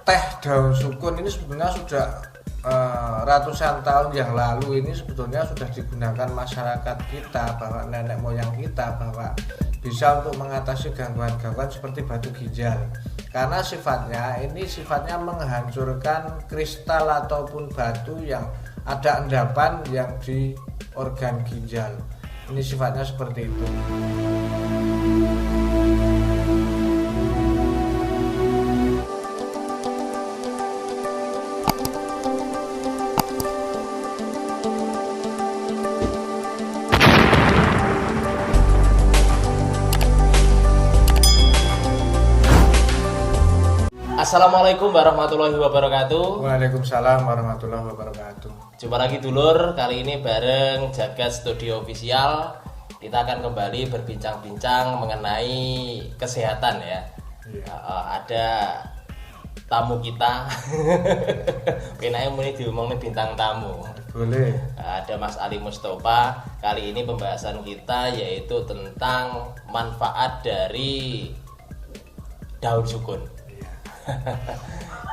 teh daun sukun ini sebetulnya sudah ratusan tahun yang lalu ini sebetulnya sudah digunakan masyarakat kita, bahwa nenek moyang kita, bahwa bisa untuk mengatasi gangguan-gangguan seperti batu ginjal, karena sifatnya menghancurkan kristal ataupun batu yang ada endapan yang di organ ginjal. Ini sifatnya seperti itu. Assalamualaikum warahmatullahi wabarakatuh. Waalaikumsalam warahmatullahi wabarakatuh. Jumpa lagi dulur, kali ini bareng Jagat Studio Official. Kita akan kembali berbincang-bincang mengenai kesehatan ya. Iya. Ada tamu kita. Penanya muni diomongin bintang tamu. Boleh. Ada Mas Ali Mustofa. Kali ini pembahasan kita yaitu tentang manfaat dari daun sukun.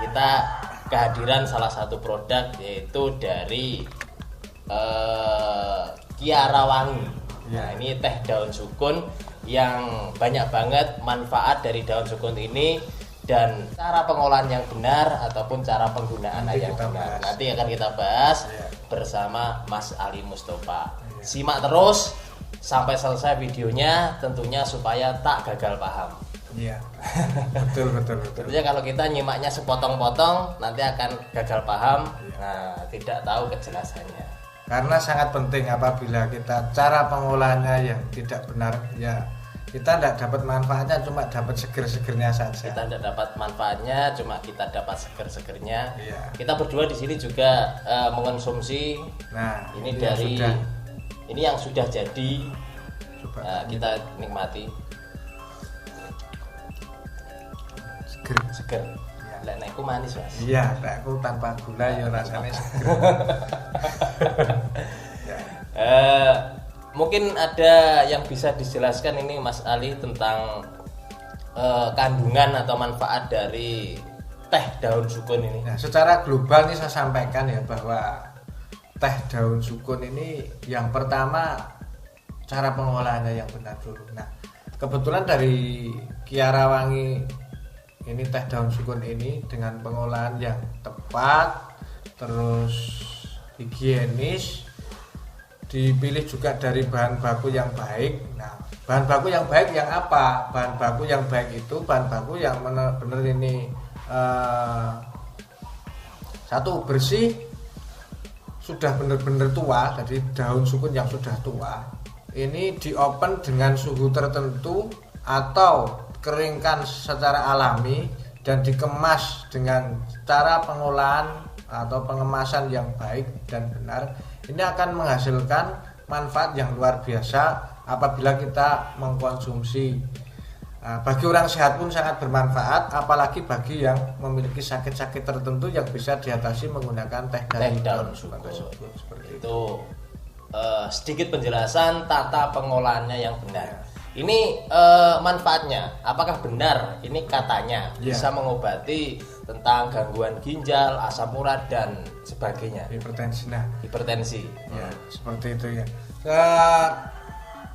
Kita kehadiran salah satu produk yaitu dari Kiara Wangi. Nah, ini teh daun sukun yang banyak banget manfaat dari daun sukun ini dan cara pengolahan yang benar ataupun cara penggunaan yang benar. Nanti akan kita bahas bersama Mas Ali Mustofa. Simak terus sampai selesai videonya tentunya supaya tak gagal paham. Iya, betul. Tentunya kalau kita nyimaknya sepotong-potong nanti akan gagal paham, nah tidak tahu kejelasannya. Karena sangat penting apabila kita cara pengolahannya yang tidak benar, ya kita tidak dapat manfaatnya, cuma dapat seger-segernya saja. Kita tidak dapat manfaatnya, cuma kita dapat seger-segernya. Iya. Kita berdua di sini juga mengonsumsi. Nah, ini dari ini yang sudah jadi. Kita nikmati. Seger. Lah nek aku manis, Mas. Iya, nek aku tanpa gula ya rasanya seger. Mungkin ada yang bisa dijelaskan ini Mas Ali tentang kandungan atau manfaat dari teh daun sukun ini. Nah, secara global nih saya sampaikan ya bahwa teh daun sukun ini yang pertama cara pengolahannya yang benar dulu. Nah, kebetulan dari Kiara Wangi ini teh daun sukun ini dengan pengolahan yang tepat, terus higienis, dipilih juga dari bahan baku yang baik. Nah, bahan baku yang baik yang apa? Bahan baku yang baik itu bahan baku yang benar-benar ini satu bersih, sudah benar-benar tua, jadi daun sukun yang sudah tua. Ini di open dengan suhu tertentu atau keringkan secara alami dan dikemas dengan cara pengolahan atau pengemasan yang baik dan benar. Ini akan menghasilkan manfaat yang luar biasa apabila kita mengkonsumsi. Bagi orang sehat pun sangat bermanfaat, apalagi bagi yang memiliki sakit-sakit tertentu yang bisa diatasi menggunakan teh daun sukun tersebut. Seperti itu. Sedikit penjelasan tata pengolahannya yang benar. Ini manfaatnya, apakah benar? Ini katanya bisa mengobati tentang gangguan ginjal, asam urat dan sebagainya. Hipertensi. Ya, seperti itu ya.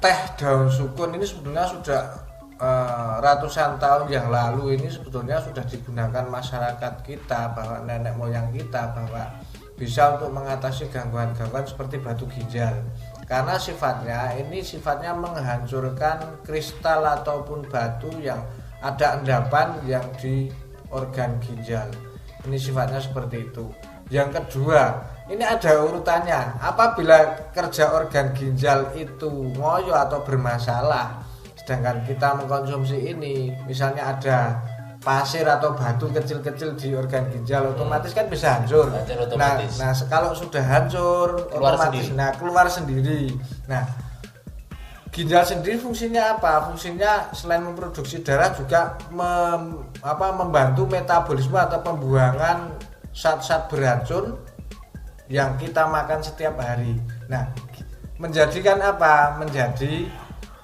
Teh daun sukun ini sebetulnya sudah ratusan tahun yang lalu ini sebetulnya sudah digunakan masyarakat kita, bahwa nenek moyang kita, bahwa bisa untuk mengatasi gangguan-gangguan seperti batu ginjal. Karena sifatnya menghancurkan kristal ataupun batu yang ada endapan yang di organ ginjal. Ini sifatnya seperti itu. Yang kedua, ini ada urutannya. Apabila kerja organ ginjal itu ngoyo atau bermasalah, sedangkan kita mengkonsumsi ini, misalnya ada pasir atau batu kecil-kecil di organ ginjal, otomatis kan bisa hancur. Nah, kalau sudah hancur otomatis keluar sendiri. Nah, ginjal sendiri fungsinya apa? Fungsinya selain memproduksi darah juga membantu metabolisme atau pembuangan zat-zat beracun yang kita makan setiap hari. Nah, menjadikan apa? Menjadi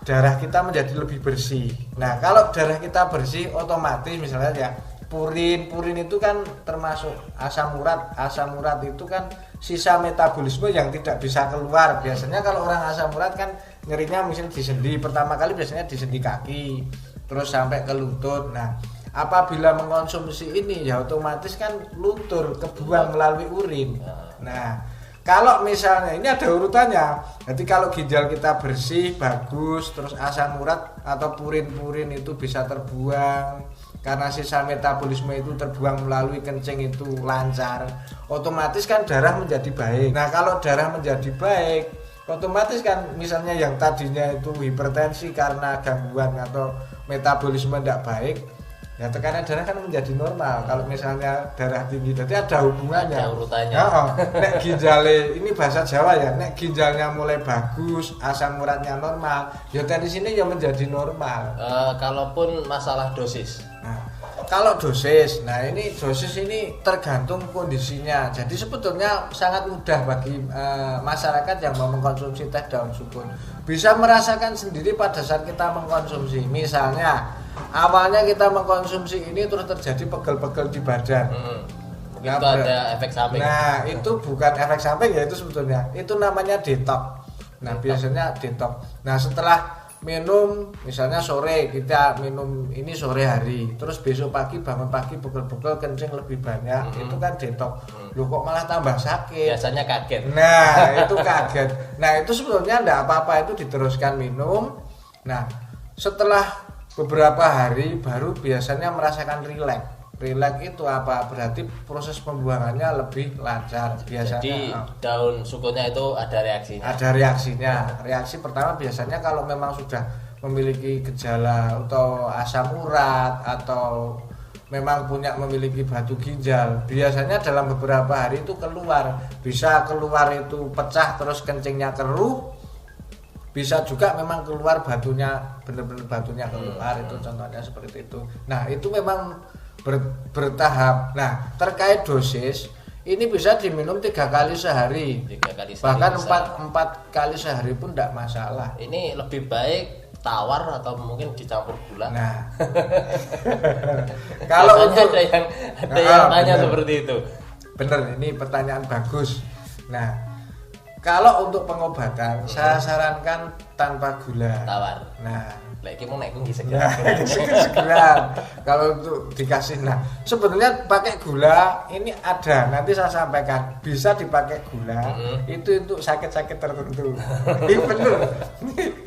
darah kita menjadi lebih bersih. Nah, kalau darah kita bersih, otomatis misalnya ya purin itu kan termasuk asam urat. Asam urat itu kan sisa metabolisme yang tidak bisa keluar. Biasanya kalau orang asam urat kan nyerinya misalnya di sendi, pertama kali biasanya di sendi kaki terus sampai ke lutut. Nah, apabila mengkonsumsi ini ya otomatis kan luntur, kebuang melalui urin. Nah, kalau misalnya ini ada urutannya. Jadi kalau ginjal kita bersih, bagus, terus asam urat atau purin-purin itu bisa terbuang karena sisa metabolisme itu terbuang melalui kencing itu lancar, otomatis kan darah menjadi baik. Nah, kalau darah menjadi baik, otomatis kan misalnya yang tadinya itu hipertensi karena gangguan atau metabolisme tidak baik, ya tekanan darah kan menjadi normal. Kalau misalnya darah tinggi, jadi ada hubungannya. Ada urutannya. Nek ginjalnya ini bahasa Jawa ya, nek ginjalnya mulai bagus, asam uratnya normal, ya dari sini ya menjadi normal. Kalaupun masalah dosis. Nah, kalau dosis, nah ini dosis ini tergantung kondisinya. Jadi sebetulnya sangat mudah bagi masyarakat yang mau mengkonsumsi teh daun sukun. Bisa merasakan sendiri pada saat kita mengkonsumsi. Misalnya awalnya kita mengkonsumsi ini terus terjadi pegel-pegel di badan. Itu ada efek samping. Nah, itu bukan efek samping ya, itu sebetulnya. Itu namanya detox. Nah, biasanya detox. Nah, setelah minum misalnya sore, kita minum ini sore hari, terus besok pagi bangun pagi pegel-pegel kencing lebih banyak, itu kan detox. Loh kok malah tambah sakit? Biasanya kaget. Nah, itu kaget. Nah, itu sebetulnya enggak apa-apa, itu diteruskan minum. Nah, setelah beberapa hari baru biasanya merasakan rileks. Rileks itu apa? Berarti proses pembuangannya lebih lancar biasanya. Jadi daun sukunnya itu ada reaksinya. Ada reaksinya. Reaksi pertama biasanya kalau memang sudah memiliki gejala atau asam urat atau memang memiliki batu ginjal, biasanya dalam beberapa hari itu keluar. Bisa keluar itu pecah terus kencingnya keruh. Bisa juga memang keluar batunya, benar-benar batunya keluar, itu contohnya seperti itu. Nah, itu memang bertahap. Nah, terkait dosis ini bisa diminum 3 kali sehari. 3 kali sehari. Bahkan 4 kali sehari pun tidak masalah. Ini lebih baik tawar atau mungkin dicampur gula. Nah, kalau untuk ada yang tanya seperti itu. Bener, ini pertanyaan bagus. Nah, kalau untuk pengobatan saya sarankan tanpa gula. Tawar. Nah, lagi mau naik kunci segera. Segera. Kalau untuk dikasih, nah sebenarnya pakai gula ini ada, nanti saya sampaikan bisa dipakai gula itu untuk sakit-sakit tertentu. Ini benar,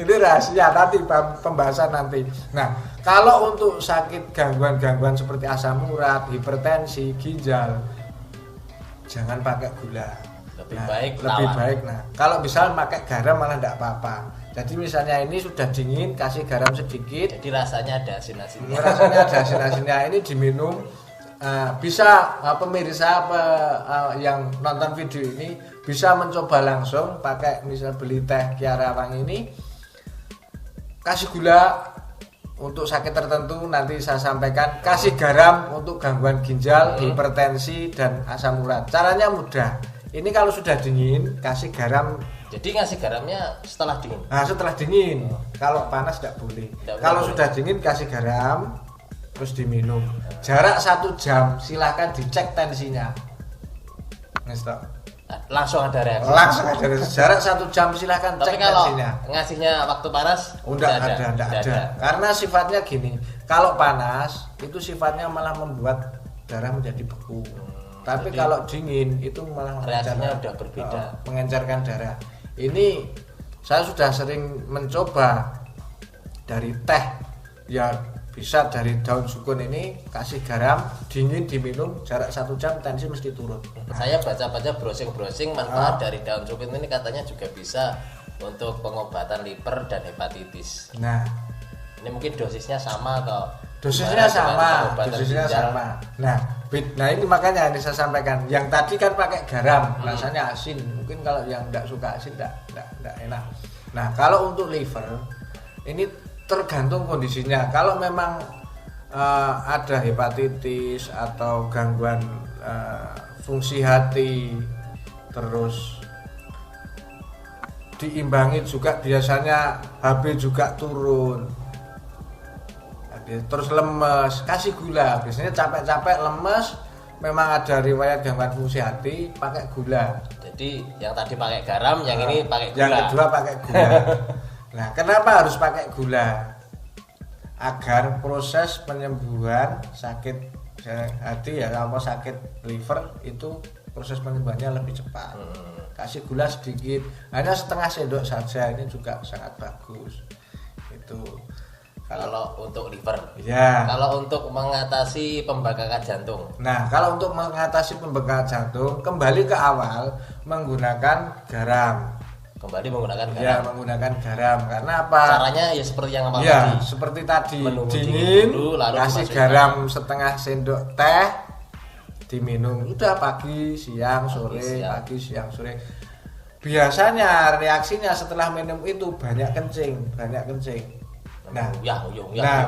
ini rahasia nanti pembahasan nanti. Nah, kalau untuk sakit gangguan-gangguan seperti asam urat, hipertensi, ginjal, jangan pakai gula. Lebih baik lebih tawar. baik. Nah, kalau bisa pakai garam malah tidak apa-apa. Jadi misalnya ini sudah dingin, kasih garam sedikit. Jadi rasanya ada asin-asinnya. Rasanya ada asin-asinnya, ini diminum. Bisa pemirsa yang nonton video ini bisa mencoba langsung pakai misal beli teh Kiara Wangi ini, kasih gula untuk sakit tertentu nanti saya sampaikan, kasih garam untuk gangguan ginjal, hipertensi dan asam urat. Caranya mudah. Ini kalau sudah dingin kasih garam. Jadi ngasih garamnya setelah dingin. Nah, setelah dingin. Kalau panas tidak boleh. Kalau sudah dingin kasih garam terus diminum. Jarak 1 jam silahkan dicek tensinya. Ngestok. Langsung ada reaksi. Langsung ada reaksi. Jarak 1 jam silahkan Tapi cek kalau tensinya. ngasihnya waktu panas Enggak ada. Karena sifatnya gini, kalau panas itu sifatnya malah membuat darah menjadi beku. Tapi kalau dingin itu malah reaksinya udah berbeda, mengencerkan darah. Ini saya sudah sering mencoba dari teh, ya bisa dari daun sukun ini kasih garam, dingin diminum, jarak 1 jam tensi mesti turun. Saya baca-baca browsing manfaat dari daun sukun ini katanya juga bisa untuk pengobatan liver dan hepatitis. Nah, ini mungkin dosisnya sama atau dosisnya sama. Nah, ini makanya ini saya sampaikan. Yang tadi kan pakai garam, rasanya asin. Mungkin kalau yang tidak suka asin tidak enak. Nah, kalau untuk liver ini tergantung kondisinya. Kalau memang ada hepatitis atau gangguan fungsi hati, terus diimbangi juga biasanya HB juga turun. terus lemes, kasih gula. Biasanya capek-capek lemes, memang ada riwayat gangguan fungsi hati, pakai gula. Jadi yang tadi pakai garam, yang ini pakai gula. Yang kedua pakai gula. Nah, kenapa harus pakai gula? Agar proses penyembuhan sakit hati ya, kalau sakit liver itu proses penyembuhannya lebih cepat. Kasih gula sedikit, hanya setengah sendok saja, ini juga sangat bagus. Itu kalau untuk liver. Ya. Kalau untuk mengatasi pembengkakan jantung. Nah, kalau untuk mengatasi pembengkakan jantung, kembali ke awal menggunakan garam. Kembali menggunakan garam. Ya, menggunakan garam. Karena apa? Caranya ya seperti yang awal ya, tadi. Seperti tadi. Dingin dulu, lalu kasih garam setengah sendok teh, diminum. Udah pagi, siang, sore, pagi, siang, sore. Biasanya reaksinya setelah minum itu banyak kencing. Nah, uyah-uyuh. Nah,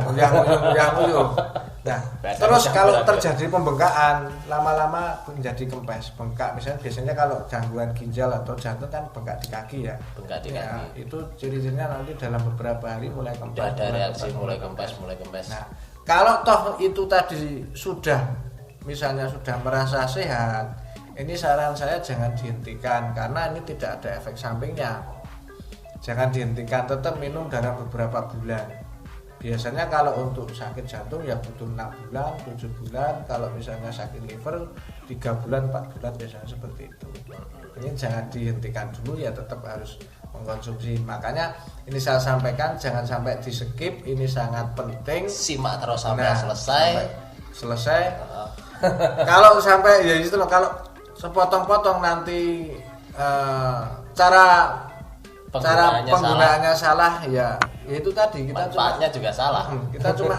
terus kalau terjadi pembengkakan, lama-lama menjadi kempes, bengkak. Biasanya kalau gangguan ginjal atau jantung kan bengkak di kaki ya. Bengkak di kaki. Itu ciri-cirinya nanti dalam beberapa hari mulai kempes. Ada reaksi mulai kempes. Nah, kalau toh itu tadi sudah misalnya sudah merasa sehat, ini saran saya jangan dihentikan karena ini tidak ada efek sampingnya. Jangan dihentikan, tetap minum dalam beberapa bulan. Biasanya kalau untuk sakit jantung ya butuh 6 bulan, 7 bulan. Kalau misalnya sakit liver 3 bulan, 4 bulan biasanya seperti itu. Ini jangan dihentikan dulu ya, tetap harus mengkonsumsi. Makanya ini saya sampaikan jangan sampai di skip, ini sangat penting. Simak terus sampai selesai. Kalau sampai ya itu loh, kalau sepotong-potong nanti cara penggunaannya salah ya itu tadi kita manfaatnya juga salah. Kita cuma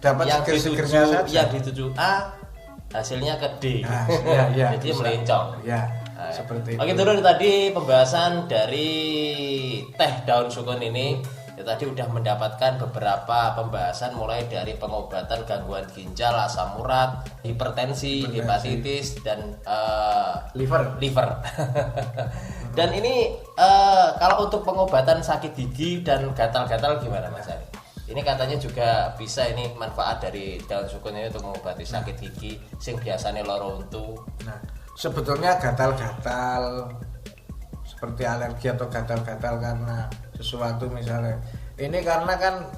dapat seger-segernya saja. Yang dituju A hasilnya ke D. Ya, jadi melencong. Ya, seperti itu. Oke, dulu tadi pembahasan dari teh daun sukun ini. Ya, tadi udah mendapatkan beberapa pembahasan mulai dari pengobatan gangguan ginjal, asam urat, hipertensi, hepatitis dan liver. Dan ini kalau untuk pengobatan sakit gigi dan gatal-gatal gimana Mas Ari? Ini katanya juga bisa ini manfaat dari daun sukun ini untuk mengobati sakit gigi sing biasanya loro untu. Nah, sebetulnya gatal-gatal seperti alergi atau gatal-gatal karena sesuatu misalnya. Ini karena kan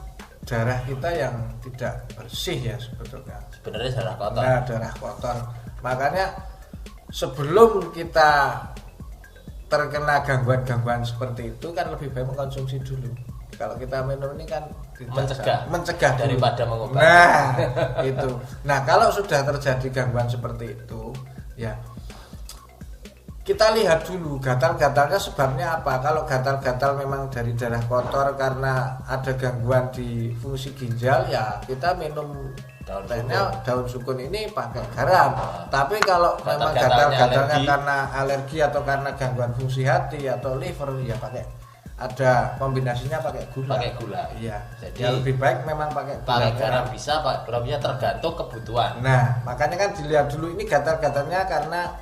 darah kita yang tidak bersih ya sebetulnya. Sebenarnya darah kotor. Nah, darah kotor. Makanya sebelum kita terkena gangguan-gangguan seperti itu kan lebih baik mengkonsumsi dulu. Kalau kita minum ini kan mencegah daripada mengobati. Nah, itu. Nah, kalau sudah terjadi gangguan seperti itu, ya kita lihat dulu gatal-gatalnya sebabnya apa. Kalau gatal-gatal memang dari darah kotor karena ada gangguan di fungsi ginjal, ya kita minum daun sukun ini pakai garam. Tapi kalau memang gatal-gatalnya karena alergi atau karena gangguan fungsi hati atau liver, ya pakai ada kombinasinya pakai gula. Iya. Jadi ya lebih baik memang pakai garam bisa, Pak. Garamnya tergantung kebutuhan. Nah, makanya kan dilihat dulu ini gatal-gatalnya karena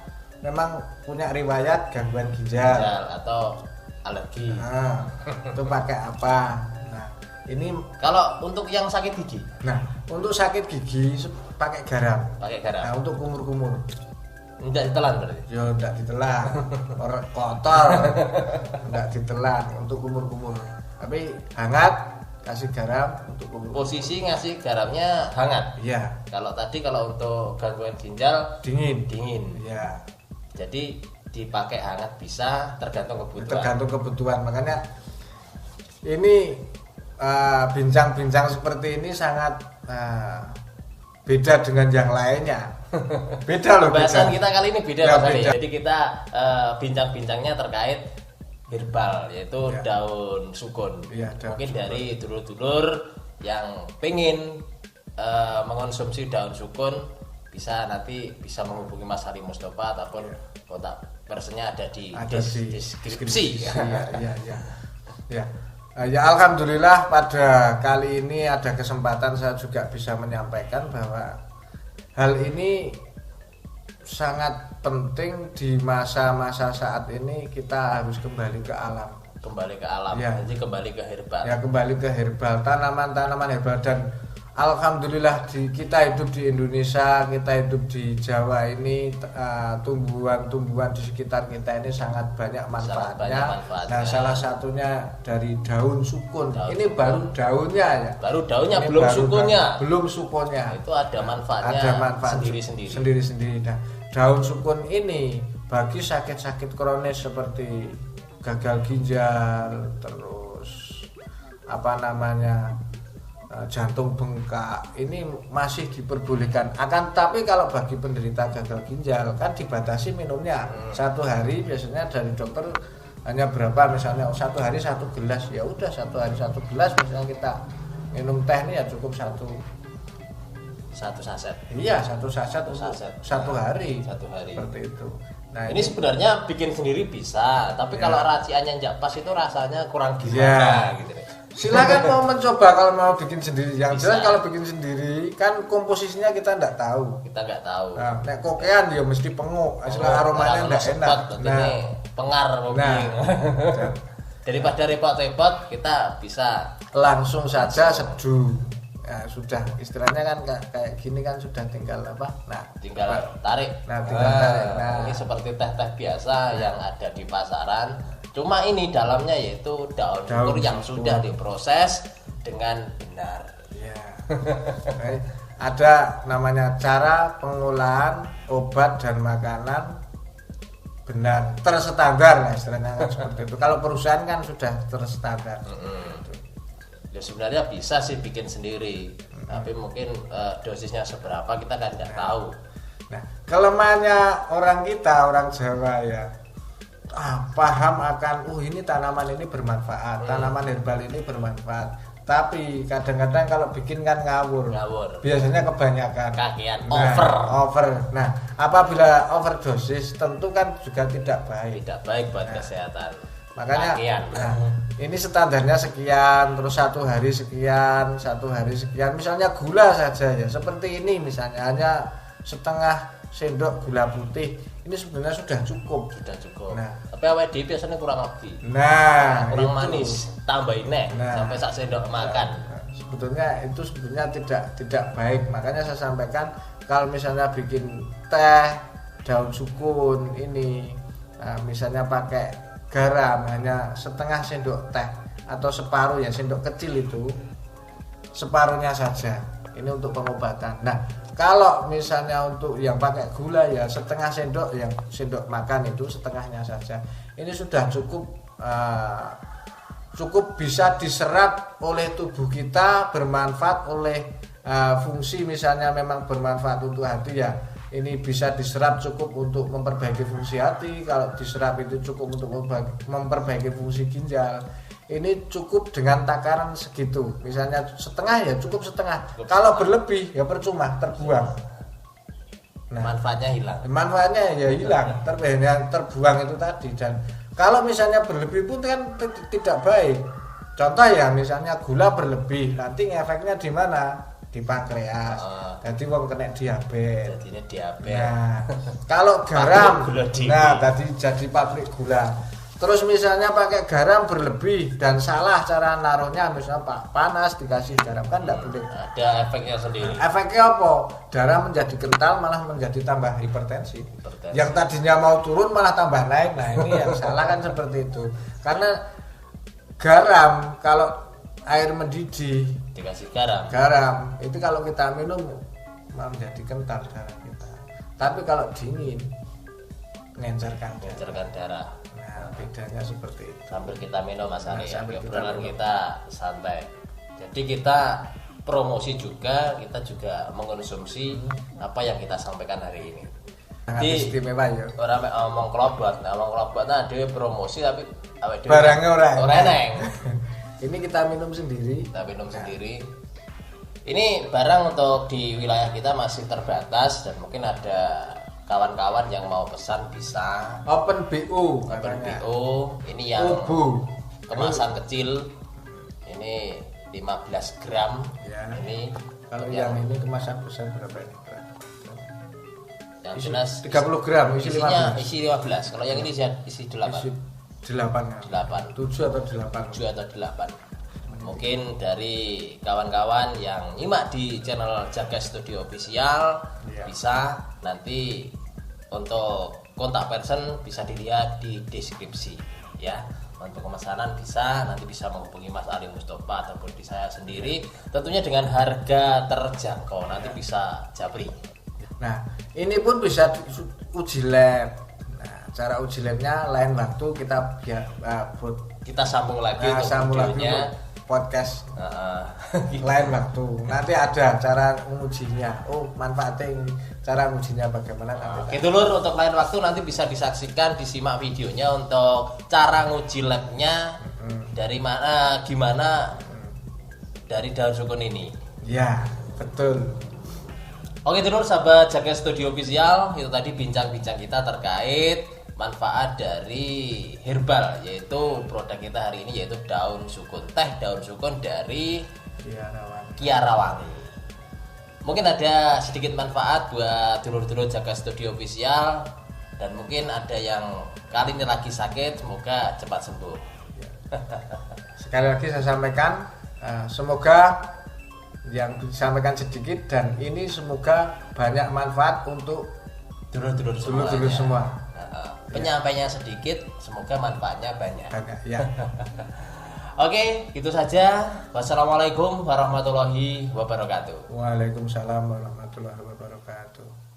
memang punya riwayat gangguan ginjal atau alergi. Nah, itu pakai apa? Nah, ini kalau untuk yang sakit gigi. Nah, untuk sakit gigi pakai garam. Nah, untuk kumur-kumur. Enggak ditelan berarti. Yo, enggak ditelan. Orang kotor. Enggak ditelan untuk kumur-kumur. Tapi hangat kasih garam untuk kumur. Posisi ngasih garamnya hangat. Iya. Kalau untuk gangguan ginjal dingin. Iya. Jadi dipakai hangat bisa, tergantung kebutuhan. Makanya ini bincang-bincang seperti ini sangat beda dengan yang lainnya. Beda loh. Bahasan kita kali ini beda Mas Ari. Jadi kita bincang-bincangnya terkait herbal, yaitu daun sukun. Mungkin dari dulur-dulur yang pengen mengonsumsi daun sukun bisa menghubungi Mas Hari Mustafa ataupun kontak personnya ada di deskripsi. Ya, alhamdulillah pada kali ini ada kesempatan saya juga bisa menyampaikan bahwa hal ini sangat penting di masa-masa saat ini. Kita harus kembali ke alam. Ya. Jadi kembali ke herbal. Ya, kembali ke herbal, tanaman-tanaman herbal. Dan alhamdulillah kita hidup di Indonesia, kita hidup di Jawa ini, tumbuhan-tumbuhan di sekitar kita ini sangat banyak manfaatnya. Nah, salah satunya dari daun sukun. Ini baru daunnya ya. Baru daunnya, ini belum sukunnya. Belum sukunnya. Itu ada manfaatnya. Ada manfaat sendiri-sendiri. Nah, daun sukun ini bagi sakit-sakit kronis seperti gagal ginjal, terus jantung bengkak, ini masih diperbolehkan. Tapi kalau bagi penderita gagal ginjal kan dibatasi minumnya. Satu hari biasanya dari dokter hanya berapa, misalnya satu hari 1 gelas, ya udah satu hari 1 gelas. Misalnya kita minum teh ini ya cukup satu saset. Iya, satu saset satu hari. Seperti itu. Nah, ini sebenarnya bikin sendiri bisa, tapi kalau raciannya nggak pas itu rasanya kurang gimana gitu nih. Silakan mau mencoba kalau mau bikin sendiri. Yang jelas kalau bikin sendiri kan komposisinya kita nggak tahu. Nah, nek kokean ya mesti penguk, aromanya nggak enak. Nah, pengar mungkin. Daripada repot-repot kita bisa langsung saja seduh. Ya sudah, istilahnya kan kayak gini kan sudah tinggal tinggal tarik. Nah, ini seperti teh-teh biasa yang ada di pasaran. Cuma ini dalamnya yaitu daun syukur yang sudah diproses dengan benar. Ya. Ada namanya cara pengolahan obat dan makanan benar, terstandar lah istilahnya kan seperti itu. Kalau perusahaan kan sudah terstandar. Ya sebenarnya bisa sih bikin sendiri, tapi mungkin dosisnya seberapa kita kan nggak tahu. Nah, kelemahannya orang Jawa ya, paham akan ini tanaman ini bermanfaat, tanaman herbal ini bermanfaat. Tapi kadang-kadang kalau bikin kan ngawur. Biasanya kebanyakan. Kakian over. Nah, apabila overdosis tentu kan juga tidak baik. Tidak baik buat kesehatan. Makanya ini standarnya sekian, terus satu hari sekian. Misalnya gula saja ya, seperti ini misalnya hanya setengah sendok gula putih, ini sebenarnya sudah cukup. Nah, tapi awet dhewe biasanya kurang lebih. Kurang manis, tambahin sampai sak sendok makan. Sebetulnya tidak baik. Makanya saya sampaikan kalau misalnya bikin teh daun sukun ini, misalnya pakai garam hanya setengah sendok teh atau separuh ya, sendok kecil itu separuhnya saja, ini untuk pengobatan. Nah, kalau misalnya untuk yang pakai gula ya setengah sendok, yang sendok makan itu setengahnya saja, ini sudah cukup bisa diserap oleh tubuh kita, bermanfaat oleh fungsi, misalnya memang bermanfaat untuk hati ya, ini bisa diserap cukup untuk memperbaiki fungsi hati. Kalau diserap itu cukup untuk memperbaiki fungsi ginjal. Ini cukup dengan takaran segitu. Misalnya setengah ya cukup setengah. Kalau berlebih ya percuma, terbuang. Nah, manfaatnya hilang. Terbuang itu tadi. Dan kalau misalnya berlebih pun kan tidak baik. Contoh ya, misalnya gula berlebih, nanti efeknya di mana? Di pankreas. Jadi wong kena diabetes. Nah, kalau garam tadi jadi pabrik gula. Terus misalnya pakai garam berlebih dan salah cara naruhnya, misalnya panas dikasih garam, kan enggak boleh. Ada efeknya sendiri. Efeknya apa? Darah menjadi kental, malah menjadi tambah hipertensi. Yang tadinya mau turun malah tambah naik. Nah, ini yang salah kan seperti itu. Karena garam kalau air mendidih dikasih garam itu kalau kita minum menjadi kental darah kita. Tapi kalau dingin mengencerkan darah. Nah, bedanya seperti itu. Sambil kita minum Mas Ari, obrolan kita santai. Jadi kita promosi juga, kita juga mengkonsumsi apa yang kita sampaikan hari ini. Sangat istimewa ya. Orang ngomong kelobot nah dhewe promosi tapi barangnya ora eneng. Ini kita minum sendiri. Ini barang untuk di wilayah kita masih terbatas dan mungkin ada kawan-kawan yang mau pesan bisa. Open BO. Ini yang kemasan kecil. Ini 15 gram. Ya. Ini kalau yang ini kemasan besar berapa ini? Yang jelas 30 gram isinya 15. Kalau yang ini isi 8. 8. 7 atau 8. mungkin dari kawan-kawan yang nyimak di channel Jaga Studio Official bisa nanti untuk kontak person bisa dilihat di deskripsi ya. Untuk pemesanan nanti bisa menghubungi Mas Ali Mustafa ataupun di saya sendiri, tentunya dengan harga terjangkau, nanti bisa japri. Nah, ini pun bisa uji lab. Nah, cara uji labnya lain waktu kita sambung lagi untuk videonya podcast lain waktu. Nanti ada cara mengujinya. Oh, manfaatnya ini. Cara mengujinya bagaimana nanti. Itu Lur, untuk lain waktu nanti bisa disaksikan, disimak videonya untuk cara nguji labnya dari mana, gimana dari daun sukun ini. Ya, betul. Oke dulur, sahabat Jaga Studio Official, itu tadi bincang-bincang kita terkait manfaat dari herbal, yaitu produk kita hari ini yaitu daun sukun, teh daun sukun dari Kiarawangi. Mungkin ada sedikit manfaat buat dulur-dulur Jaga Studio Official, dan mungkin ada yang kali ini lagi sakit, semoga cepat sembuh. Sekali lagi saya sampaikan, semoga yang disampaikan sedikit, dan ini semoga banyak manfaat untuk dulur-dulur semua. Penyampainya sedikit, semoga manfaatnya banyak. Ya. Oke, itu saja. Wassalamualaikum warahmatullahi wabarakatuh. Waalaikumsalam warahmatullahi wabarakatuh.